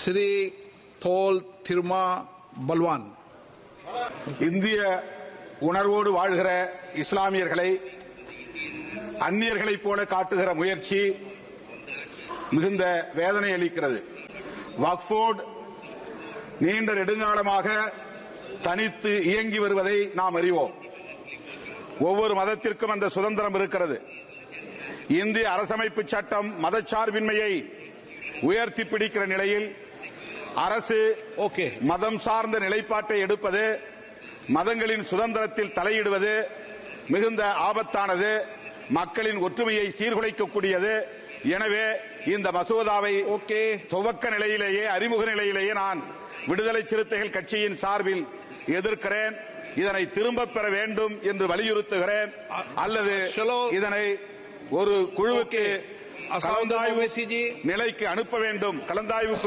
Sri Thol Thiruma Balwan. இந்திய உணர்வோடு வாழ்கிற இஸ்லாமியர்களை அந்நியர்களைப் போல காட்டுகிற முயற்சி மிகுந்த வேதனை அளிக்கிறது. வக்ஃபோர்டு நீண்ட நெடுங்காலமாக தனித்து இயங்கி வருவதை நாம் அறிவோம். ஒவ்வொரு மதத்திற்கும் அந்த சுதந்திரம் இருக்கிறது. இந்திய அரசமைப்பு சட்டம் மதச்சார்பின்மையை உயர்த்தி பிடிக்கிற நிலையில் அரசு மதம் சார்ந்த நிலைப்பாட்டை எடுப்பது, மதங்களின் சுதந்திரத்தில் தலையிடுவது மிகுந்த ஆபத்தானது, மக்களின் ஒற்றுமையை சீர்குலைக்கக்கூடியது. எனவே இந்த மசோதாவை துவக்க நிலையிலேயே, அறிமுக நிலையிலேயே நான் விடுதலை சிறுத்தைகள் கட்சியின் சார்பில் எதிர்க்கிறேன். இதனை திரும்பப் பெற வேண்டும் என்று வலியுறுத்துகிறேன். அல்லது இதனை ஒரு குழுவுக்கு கலந்தாய்வு நிலைக்கு அனுப்ப வேண்டும். கலந்தாய்வு